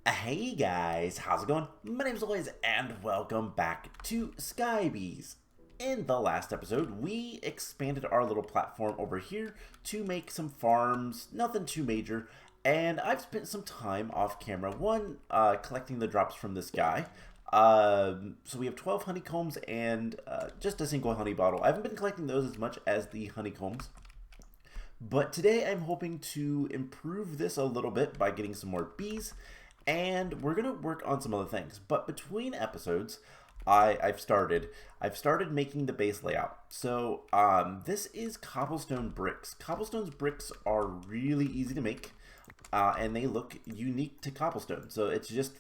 Hey guys, how's it going? My name is Lois and welcome back to Sky Bees. In the last episode, we expanded our little platform over here to make some farms, nothing too major, and I've spent some time off camera, collecting the drops from this guy. So we have 12 honeycombs and just a single honey bottle. I haven't been collecting those as much as the honeycombs. But today I'm hoping to improve this a little bit by getting some more bees, and we're gonna work on some other things. But between episodes, I've started making the base layout. So this is cobblestone bricks. Cobblestone bricks are really easy to make, and they look unique to cobblestone. So it's just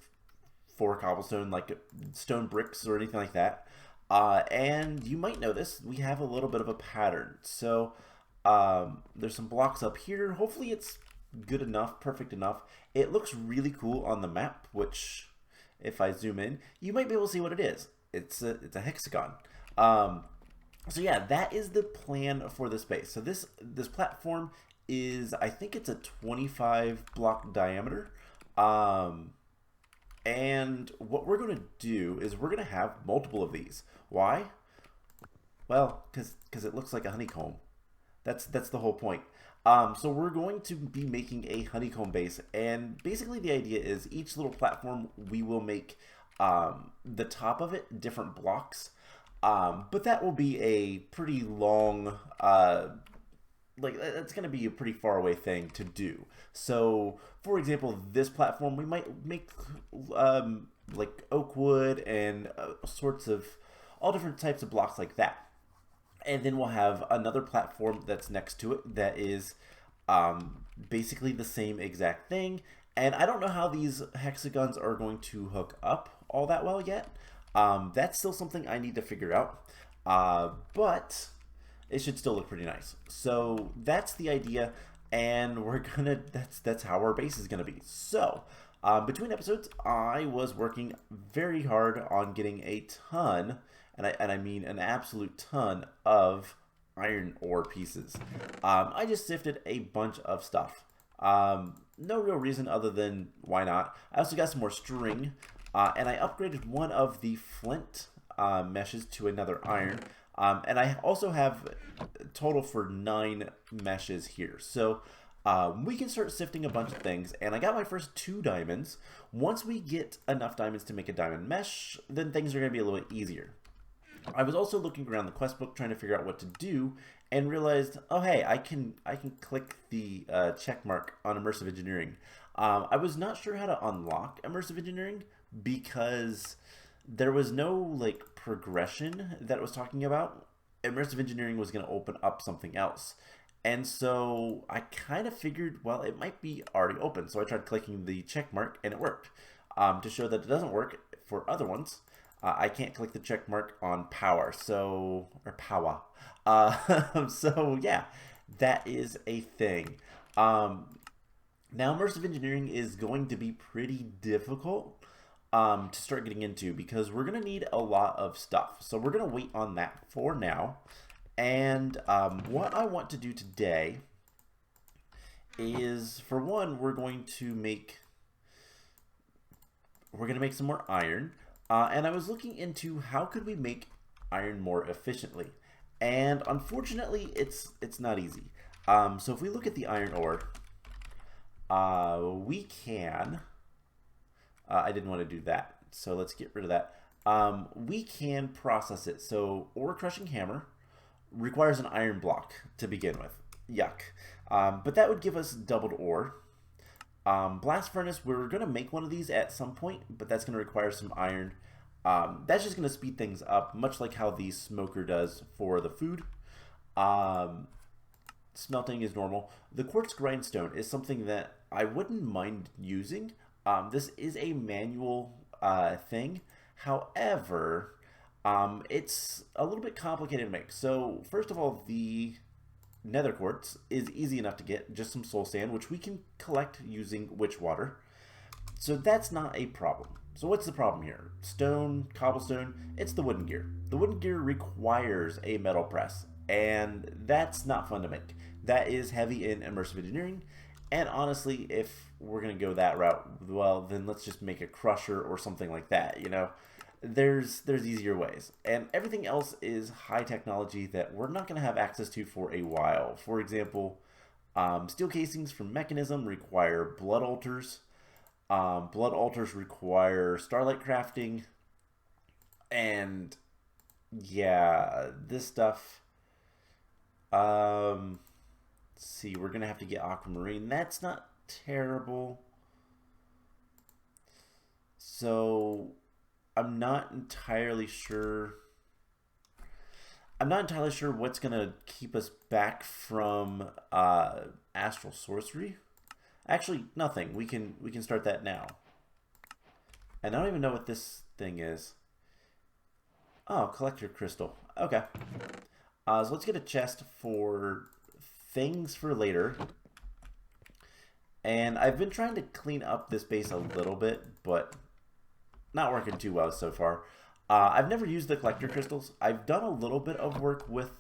for cobblestone, like stone bricks or anything like that. And you might notice we have a little bit of a pattern. So there's some blocks up here. Hopefully it's good enough, perfect enough. It looks really cool on the map, which if I zoom in, you might be able to see what it is. It's a hexagon. So yeah, that is the plan for this base. So this platform is, I think it's a 25 block diameter. And what we're going to do is we're going to have multiple of these. Why? Well, because it looks like a honeycomb. That's the whole point. So we're going to be making a honeycomb base, and basically the idea is each little platform we will make the top of it different blocks, but that will be a pretty long, that's going to be a pretty far away thing to do. So for example, this platform we might make like oak wood and sorts of all different types of blocks like that. And then we'll have another platform that's next to it that is basically the same exact thing. And I don't know how these hexagons are going to hook up all that well yet. That's still something I need to figure out. But it should still look pretty nice. So that's the idea. And that's how our base is gonna be. So between episodes, I was working very hard on getting a ton, and I mean an absolute ton of iron ore pieces. I just sifted a bunch of stuff. No real reason other than why not. I also got some more string, and I upgraded one of the flint meshes to another iron. And I also have a total for 9 meshes here. So we can start sifting a bunch of things, and I got my first 2 diamonds. Once we get enough diamonds to make a diamond mesh, then things are going to be a little bit easier. I was also looking around the quest book trying to figure out what to do, and realized, oh hey, I can click the check mark on Immersive Engineering. I was not sure how to unlock Immersive Engineering because there was no like progression that it was talking about. Immersive Engineering was going to open up something else. And so I kind of figured, well, it might be already open. So I tried clicking the check mark and it worked. To show that it doesn't work for other ones, I can't click the check mark on power. So so yeah, that is a thing. Now Immersive Engineering is going to be pretty difficult to start getting into because we're going to need a lot of stuff. So we're going to wait on that for now. And what I want to do today is, for one, we're going to make some more iron. And I was looking into how could we make iron more efficiently. And unfortunately, it's not easy. So if we look at the iron ore, we can... I didn't want to do that, so let's get rid of that. We can process it. So ore crushing hammer requires an iron block to begin with. Yuck. But that would give us doubled ore. Blast furnace, we're going to make one of these at some point, but that's going to require some iron. That's just going to speed things up, much like how the smoker does for the food. Smelting is normal. The quartz grindstone is something that I wouldn't mind using. This is a manual thing. However, it's a little bit complicated to make. So first of all, the nether quartz is easy enough to get, just some soul sand, which we can collect using witch water. So that's not a problem. So what's the problem here? Stone, cobblestone, it's the wooden gear. The wooden gear requires a metal press, and that's not fun to make. That is heavy in Immersive Engineering, And honestly, if we're going to go that route, well, then let's just make a crusher or something like that, you know? There's easier ways. And everything else is high technology that we're not going to have access to for a while. For example, steel casings from Mechanism require blood altars. Blood altars require starlight crafting. And yeah, this stuff. Let's see, we're gonna have to get aquamarine. That's not terrible. So I'm not entirely sure. I'm not entirely sure what's gonna keep us back from astral sorcery. Actually, nothing. We can start that now. And I don't even know what this thing is. Oh, collector crystal. Okay. So let's get a chest for things for later. And I've been trying to clean up this base a little bit, but not working too well so far. I've never used the collector crystals. I've done a little bit of work with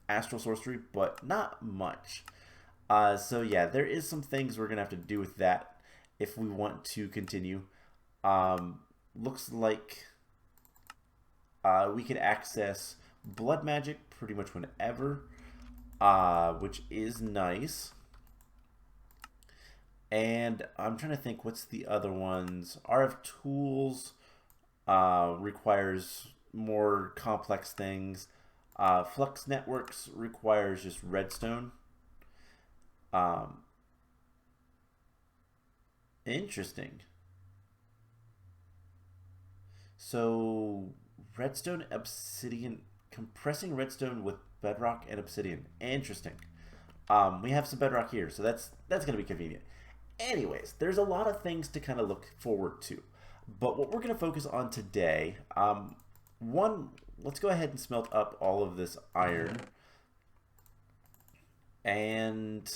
astral sorcery, but not much. So yeah, there is some things we're going to have to do with that if we want to continue. Looks like we can access blood magic pretty much whenever, which is nice. And I'm trying to think, what's the other ones? RF tools requires more complex things. Flux networks requires just redstone. Interesting. So redstone, obsidian, compressing redstone with bedrock and obsidian. Interesting. We have some bedrock here, so that's going to be convenient. Anyways, there's a lot of things to kind of look forward to. But what we're going to focus on today, one, let's go ahead and smelt up all of this iron. And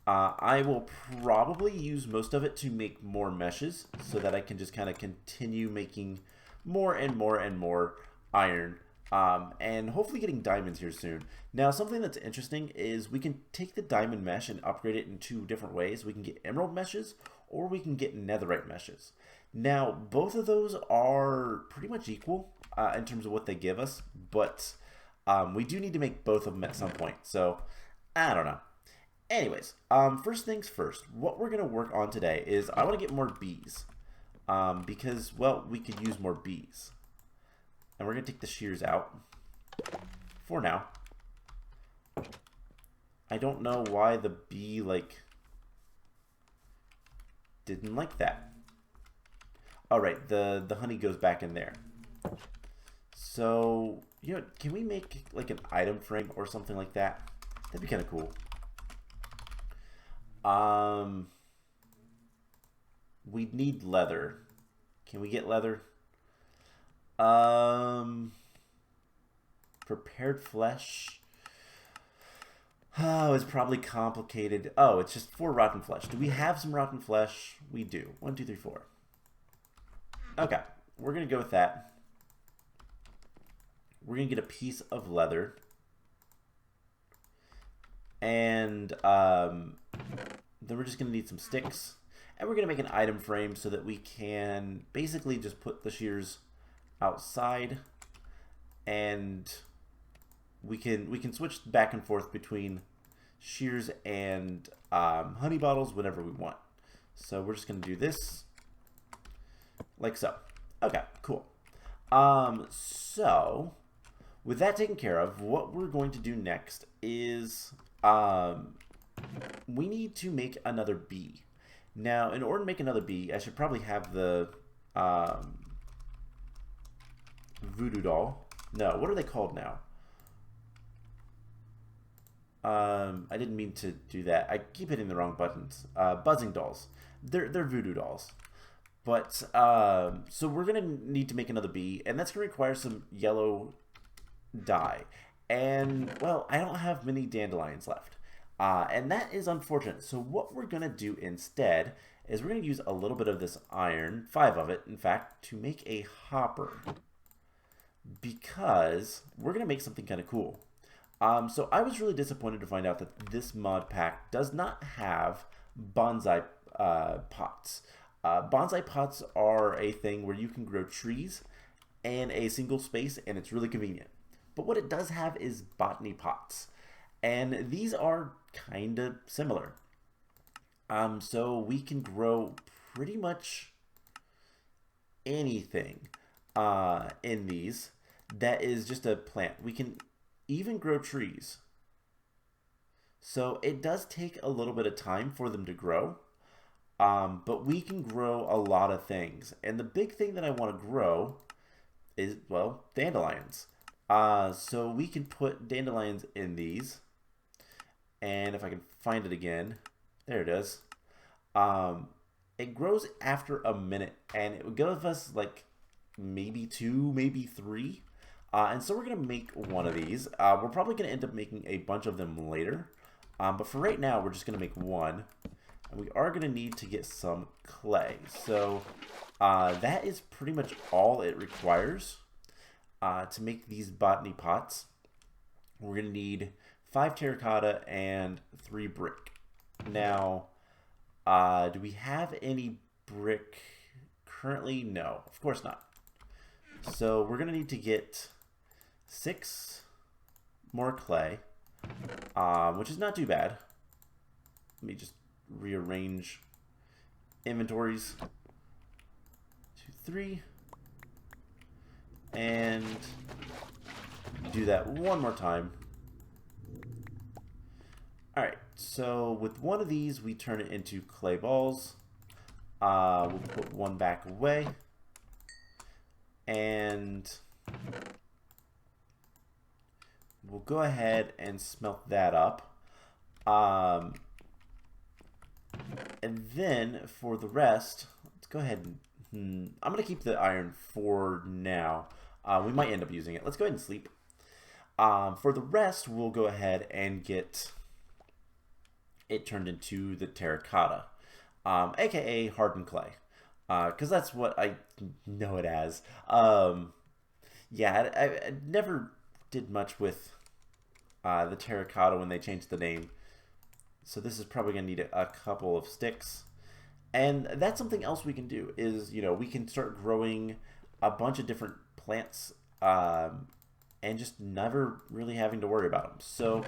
I will probably use most of it to make more meshes so that I can just kind of continue making more and more and more iron. And hopefully getting diamonds here soon. Now, something that's interesting is we can take the diamond mesh and upgrade it in two different ways. We can get emerald meshes, or we can get netherite meshes. Now, both of those are pretty much equal in terms of what they give us, but we do need to make both of them at some point. So, I don't know. Anyways, first things first, what we're going to work on today is I want to get more bees. Because, well, we could use more bees. And we're going to take the shears out for now. I don't know why the bee, like, didn't like that. All right, the honey goes back in there. So, you know, can we make, like, an item frame or something like that? That'd be kind of cool. We need leather. Can we get leather? Prepared flesh. Oh, it's probably complicated. Oh, it's just 4 rotten flesh. Do we have some rotten flesh? We do. 1, 2, 3, 4. Okay, we're gonna go with that. We're gonna get a piece of leather. And then we're just gonna need some sticks. And we're gonna make an item frame so that we can basically just put the shears outside, and we can switch back and forth between shears and honey bottles whenever we want. So we're just going to do this like so. Okay, cool. So with that taken care of, what we're going to do next is we need to make another bee. Now, in order to make another bee, I should probably have the voodoo doll. No, what are they called now? I didn't mean to do that. I keep hitting the wrong buttons. Buzzing dolls. They're voodoo dolls. But, so we're going to need to make another bee, and that's going to require some yellow dye. And, well, I don't have many dandelions left. And that is unfortunate. So what we're going to do instead is we're going to use a little bit of this iron, 5 of it, in fact, to make a hopper. Because we're going to make something kind of cool. So I was really disappointed to find out that this mod pack does not have bonsai pots. Bonsai pots are a thing where you can grow trees in a single space, and it's really convenient. But what it does have is botany pots, and these are kind of similar. So we can grow pretty much anything in these that is just a plant. We can even grow trees. So it does take a little bit of time for them to grow, but we can grow a lot of things. And the big thing that I want to grow is, well, dandelions. So we can put dandelions in these. And if I can find it again, there it is. It grows after a minute, and it would give us like maybe 2, maybe 3. And so we're going to make one of these. We're probably going to end up making a bunch of them later. But for right now, we're just going to make one. And we are going to need to get some clay. So that is pretty much all it requires to make these botany pots. We're going to need 5 terracotta and 3 brick. Now, do we have any brick currently? No, of course not. So we're going to need to get 6 more clay, which is not too bad. Let me just rearrange inventories. 2, 3. And do that one more time. Alright, so with one of these, we turn it into clay balls. We'll put one back away. And we'll go ahead and smelt that up. And then for the rest, let's go ahead and... I'm going to keep the iron for now. We might end up using it. Let's go ahead and sleep. For the rest, we'll go ahead and get it turned into the terracotta, aka hardened clay, because that's what I know it as. Yeah, I never did much with the terracotta when they changed the name, so this is probably going to need a couple of sticks. And that's something else we can do is, you know, we can start growing a bunch of different plants and just never really having to worry about them. So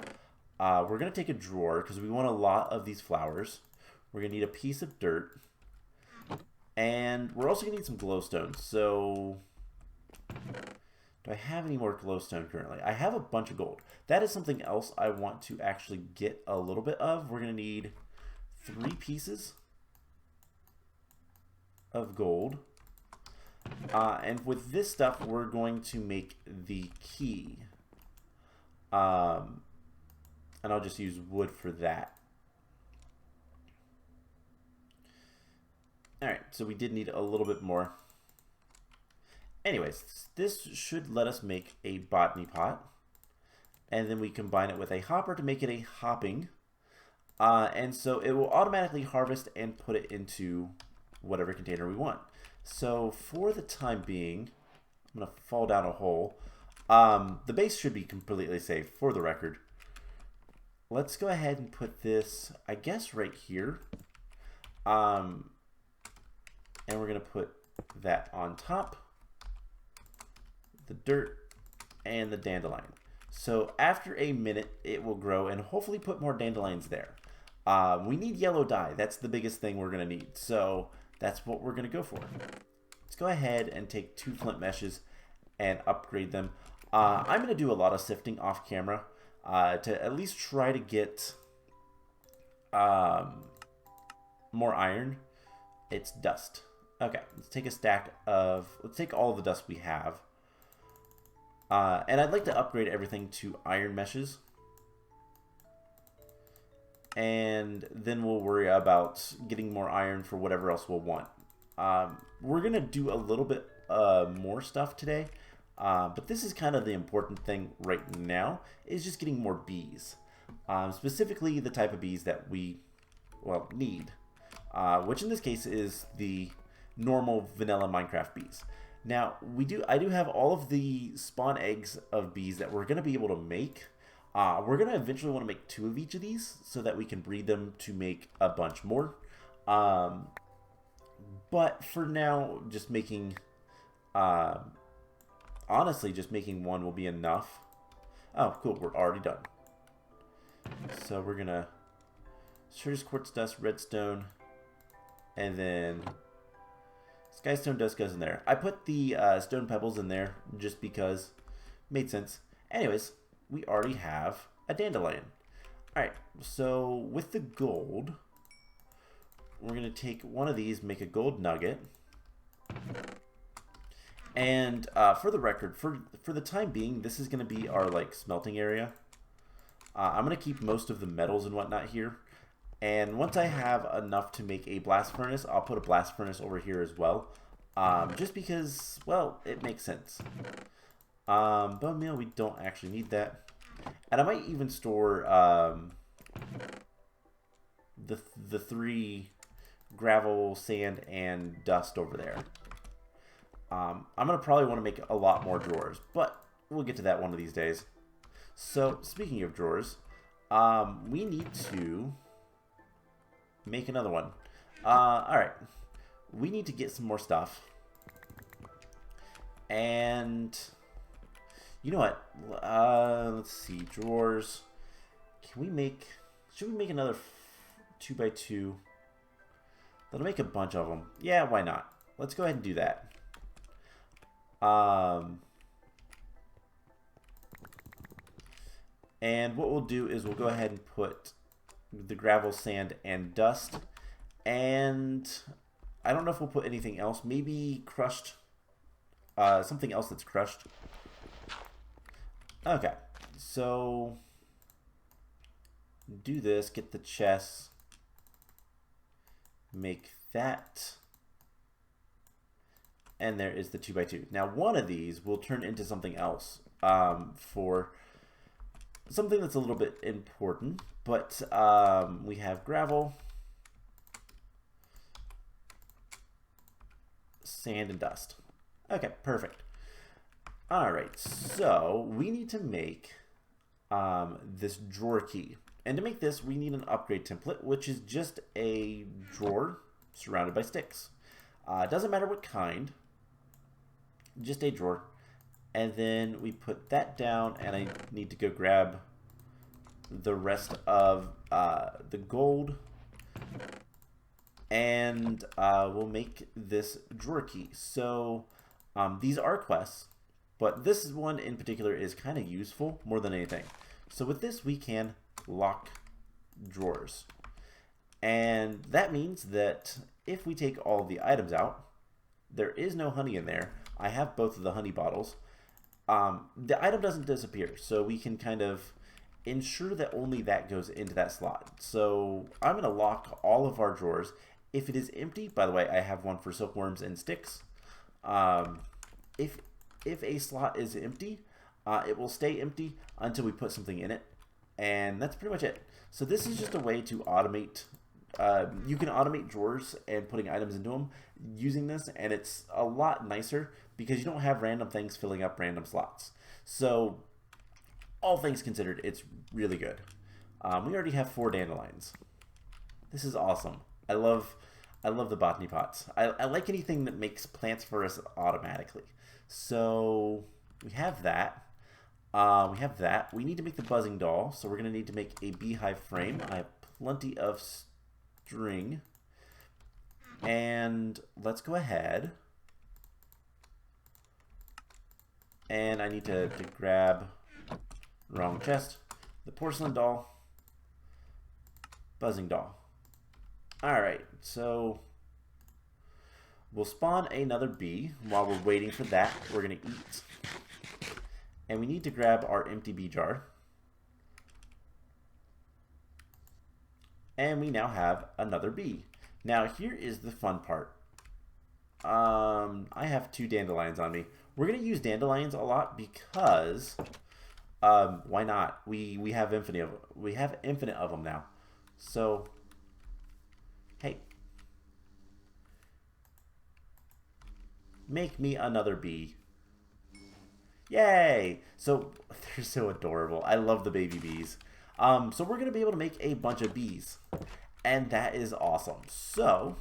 we're going to take a drawer because we want a lot of these flowers. We're going to need a piece of dirt. And we're also going to need some glowstone. So do I have any more glowstone currently? I have a bunch of gold. That is something else I want to actually get a little bit of. We're going to need 3 pieces of gold. And with this stuff, we're going to make the key. And I'll just use wood for that. Alright, so we did need a little bit more. Anyways, this should let us make a botany pot. And then we combine it with a hopper to make it a hopping. And so it will automatically harvest and put it into whatever container we want. So for the time being, I'm going to fall down a hole. The base should be completely safe for the record. Let's go ahead and put this, I guess, right here. And we're going to put that on top. The dirt and the dandelion. So after a minute, it will grow and hopefully put more dandelions there. We need yellow dye. That's the biggest thing we're going to need. So that's what we're going to go for. Let's go ahead and take 2 flint meshes and upgrade them. I'm going to do a lot of sifting off camera to at least try to get more iron. It's dust. Okay, let's take a stack of, let's take all the dust we have. And I'd like to upgrade everything to iron meshes. And then we'll worry about getting more iron for whatever else we'll want. We're going to do a little bit more stuff today. But this is kind of the important thing right now, is just getting more bees. Specifically the type of bees that we, well, need. Which in this case is the normal vanilla Minecraft bees. Now, I do have all of the spawn eggs of bees that we're going to be able to make. We're going to eventually want to make 2 of each of these so that we can breed them to make a bunch more. But for now, just making, honestly, just making 1 will be enough. Oh, cool, we're already done. So we're going to Sturgis quartz dust, redstone, and then skystone dust goes in there. I put the stone pebbles in there just because made sense. Anyways, we already have a dandelion. Alright, so with the gold, we're going to take one of these, make a gold nugget. And for the record, for the time being, this is going to be our like smelting area. I'm going to keep most of the metals and whatnot here. And once I have enough to make a blast furnace, I'll put a blast furnace over here as well. Just because, well, it makes sense. Bone meal, we don't actually need that. And I might even store the 3 gravel, sand, and dust over there. I'm going to probably want to make a lot more drawers, but we'll get to that one of these days. So, speaking of drawers, we need to make another one. Alright. We need to get some more stuff. And you know what? Let's see. Drawers. Can we make... Should we make another 2x2? That'll make a bunch of them. Yeah, why not? Let's go ahead and do that. And what we'll do is we'll go ahead and put the gravel, sand, and dust. And I don't know if we'll put anything else. Maybe crushed. Something else that's crushed. Okay. So do this. Get the chest. Make that. And there is the 2x2. Now one of these will turn into something else. For something that's a little bit important. But we have gravel, sand, and dust. Okay, perfect. Alright, so we need to make this drawer key. And to make this, we need an upgrade template, which is just a drawer surrounded by sticks. It doesn't matter what kind, just a drawer. And then we put that down, and I need to go grab the rest of the gold. And we'll make this drawer key. So these are quests, but this one in particular is kind of useful more than anything. So with this, we can lock drawers. And that means that if we take all of the items out, there is no honey in there. I have both of the honey bottles. The item doesn't disappear, so we can kind of ensure that only that goes into that slot. So I'm going to lock all of our drawers. If it is empty, by the way, I have one for silkworms and sticks. If a slot is empty, it will stay empty until we put something in it. And that's pretty much it. So this is just a way to automate. You can automate drawers and putting items into them using this, and it's a lot nicer because you don't have random things filling up random slots. So all things considered, it's really good. We already have 4 dandelions. This is awesome. I love the Botany Pots. I like anything that makes plants for us automatically. So we have that. We need to make the buzzing doll, so we're going to need to make a beehive frame. I have plenty of string. And let's go ahead. And I need to grab the wrong chest. The porcelain doll. Buzzing doll. Alright, so we'll spawn another bee. While we're waiting for that, we're going to eat. And we need to grab our empty bee jar. And we now have another bee. Now here is the fun part. I have 2 dandelions on me. We're going to use dandelions a lot because why not? We have infinite of them now. So hey, make me another bee. Yay! So they're so adorable. I love the baby bees. So we're gonna be able to make a bunch of bees, and that is awesome. So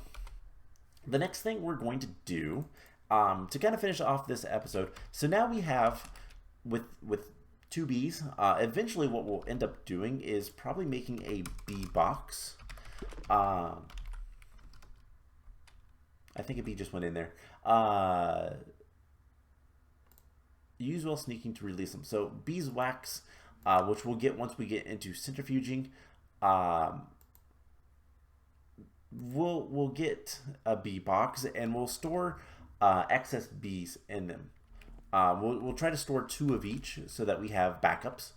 the next thing we're going to do to kind of finish off this episode. So now we have with two bees. Eventually, what we'll end up doing is probably making a bee box. I think a bee just went in there. Use while sneaking to release them. So beeswax, which we'll get once we get into centrifuging. We'll get a bee box and we'll store excess bees in them. We'll try to store 2 of each so that we have backups,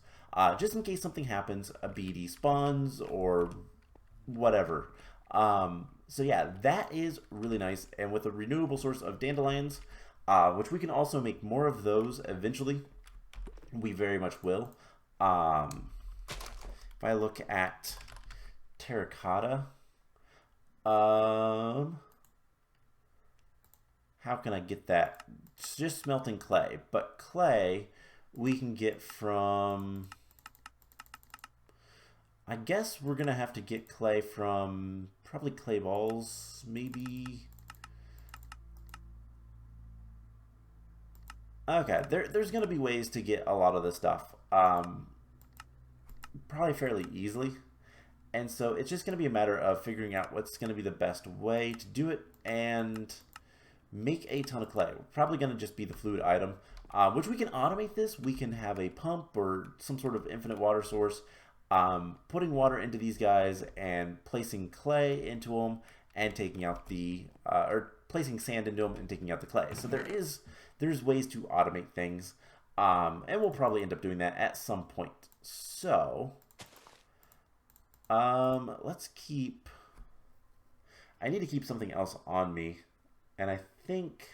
just in case something happens, a bee despawns or whatever. So yeah, that is really nice. And with a renewable source of dandelions, which we can also make more of those eventually, we very much will. If I look at Terracotta, how can I get that? It's just smelting clay, but clay we can get from, I guess we're gonna have to get clay from probably clay balls, maybe. Okay, there's gonna be ways to get a lot of this stuff, probably fairly easily. And so it's just going to be a matter of figuring out what's going to be the best way to do it and make a ton of clay. We're probably going to just be the fluid item, which we can automate this. We can have a pump or some sort of infinite water source, putting water into these guys and placing clay into them and taking out the, or placing sand into them and taking out the clay. So there's ways to automate things, and we'll probably end up doing that at some point. So let's keep, I need to keep something else on me, and I think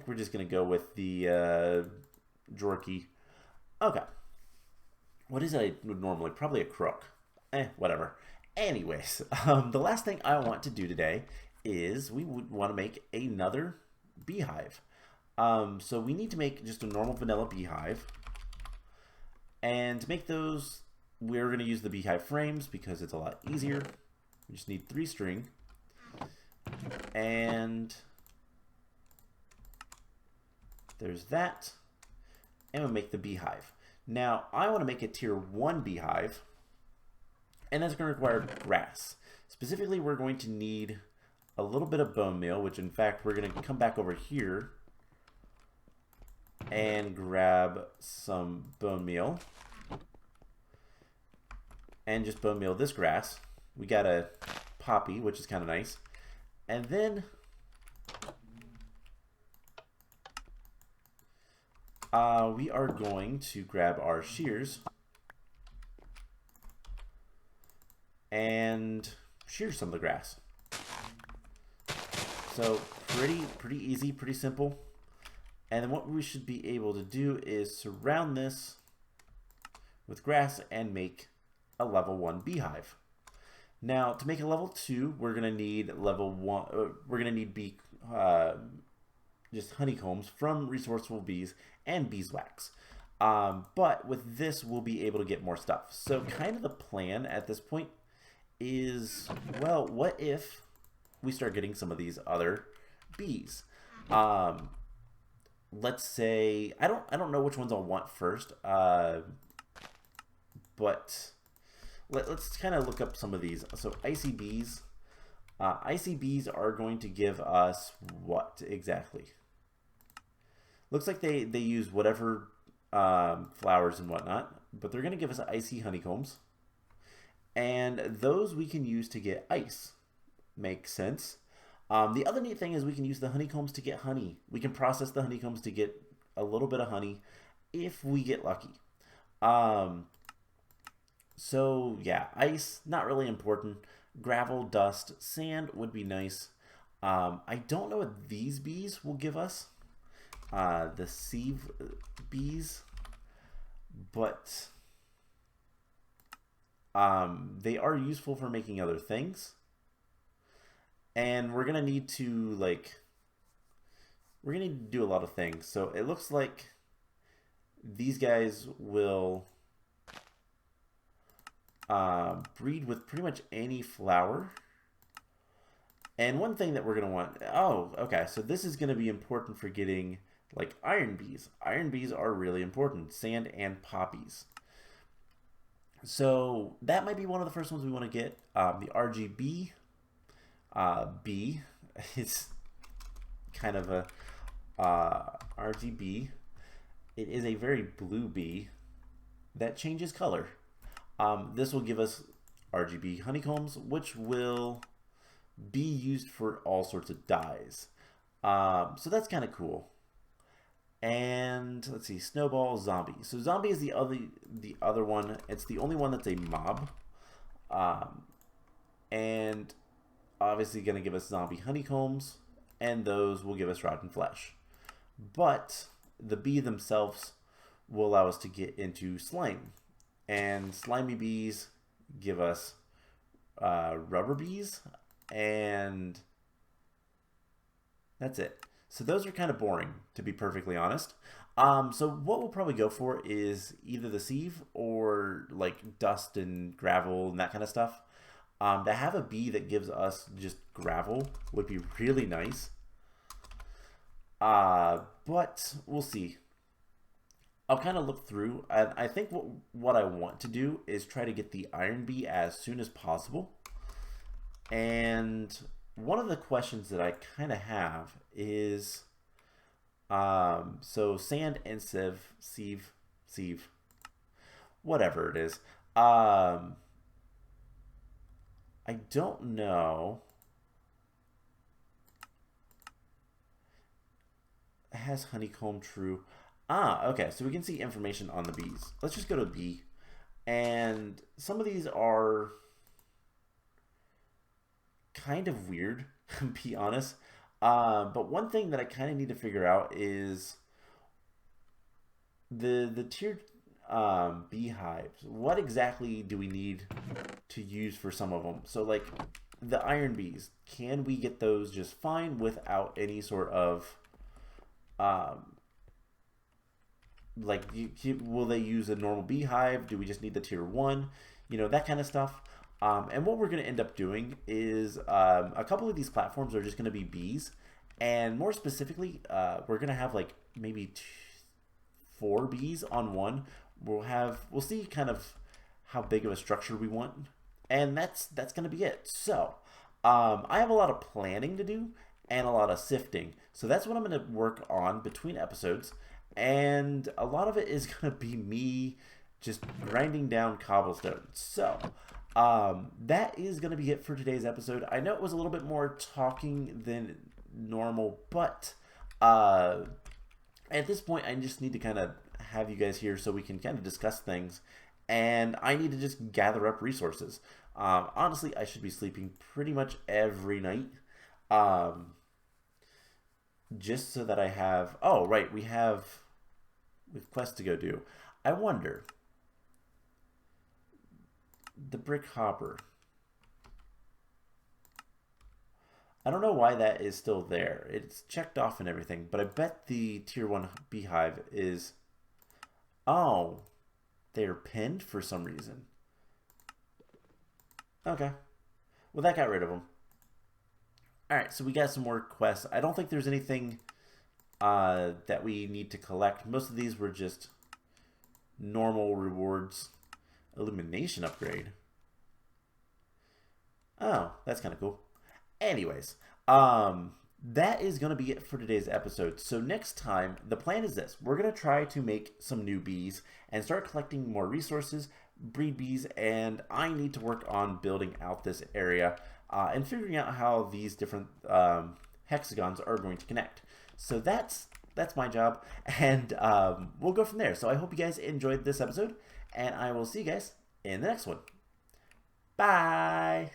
we're just going to go with the drawer key. Okay. What is it I would normally? Probably a crook. Whatever. Anyways, the last thing I want to do today is we would want to make another beehive. So we need to make just a normal vanilla beehive. And to make those, we're going to use the beehive frames because it's a lot easier. We just need 3 string. And there's that. And we'll make the beehive. Now, I want to make a tier 1 beehive. And that's going to require grass. Specifically, we're going to need a little bit of bone meal, which in fact, we're going to come back over here and grab some bone meal and just bone meal this grass. We got a poppy, which is kind of nice. And then we are going to grab our shears and shear some of the grass. So pretty easy, pretty simple. And then what we should be able to do is surround this with grass and make a level 1 beehive. Now, to make a level 2, we're going to need level 1, we're going to need just honeycombs from Resourceful Bees and beeswax. But with this, we'll be able to get more stuff. So kind of the plan at this point is, well, what if we start getting some of these other bees? Let's say, I don't know which ones I'll want first, but let's kind of look up some of these. So icy bees. Icy bees are going to give us what exactly? Looks like they use whatever flowers and whatnot, but they're going to give us icy honeycombs. And those we can use to get ice. Makes sense. The other neat thing is we can use the honeycombs to get honey. We can process the honeycombs to get a little bit of honey if we get lucky. So yeah, ice, not really important. Gravel, dust, sand would be nice. I don't know what these bees will give us. The sieve bees. But they are useful for making other things. And we're going to need to, like, we're going to need to do a lot of things. So it looks like these guys will breed with pretty much any flower. And one thing that we're going to want, oh, okay, so this is going to be important for getting like iron bees. Iron bees are really important, sand and poppies. So that might be one of the first ones we want to get. The RGB bee is kind of a RGB. It is a very blue bee that changes color. This will give us RGB honeycombs, which will be used for all sorts of dyes. So that's kind of cool. And let's see, snowball, zombie. So zombie is the other one. It's the only one that's a mob. And obviously going to give us zombie honeycombs, and those will give us rotten flesh. But the bee themselves will allow us to get into slime. And slimy bees give us rubber bees, and that's it. So those are kind of boring, to be perfectly honest. So what we'll probably go for is either the sieve or like dust and gravel and that kind of stuff. To have a bee that gives us just gravel would be really nice. But we'll see. I'll kind of look through. I think what I want to do is try to get the iron bee as soon as possible. And one of the questions that I kind of have is, so sand and sieve, whatever it is. I don't know. It has honeycomb, true. Okay, so we can see information on the bees. Let's just go to bee. And some of these are kind of weird, to be honest. But one thing that I kind of need to figure out is the tiered beehives. What exactly do we need to use for some of them? So like the iron bees, can we get those just fine without any sort of like will they use a normal beehive? Do we just need the tier 1? You know, that kind of stuff. And what we're going to end up doing is a couple of these platforms are just going to be bees. And more specifically, we're going to have like maybe 4 bees on one. We'll see kind of how big of a structure we want. And that's going to be it. So I have a lot of planning to do and a lot of sifting. So that's what I'm going to work on between episodes. And a lot of it is going to be me just grinding down cobblestone. So that is going to be it for today's episode. I know it was a little bit more talking than normal, but at this point I just need to kind of have you guys here so we can kind of discuss things, and I need to just gather up resources. Honestly, I should be sleeping pretty much every night, just so that I have, oh right, we have quests to go do. I wonder, the brick hopper, I don't know why that is still there. It's checked off and everything, but I bet the tier 1 beehive is, oh, they're pinned for some reason. Okay, well that got rid of them. Alright, so we got some more quests. I don't think there's anything that we need to collect. Most of these were just normal rewards. Illumination upgrade. Oh, that's kind of cool. Anyways, that is going to be it for today's episode. So next time, the plan is this. We're going to try to make some new bees and start collecting more resources, breed bees, and I need to work on building out this area and figuring out how these different hexagons are going to connect. So that's my job, and we'll go from there. So I hope you guys enjoyed this episode, and I will see you guys in the next one. Bye!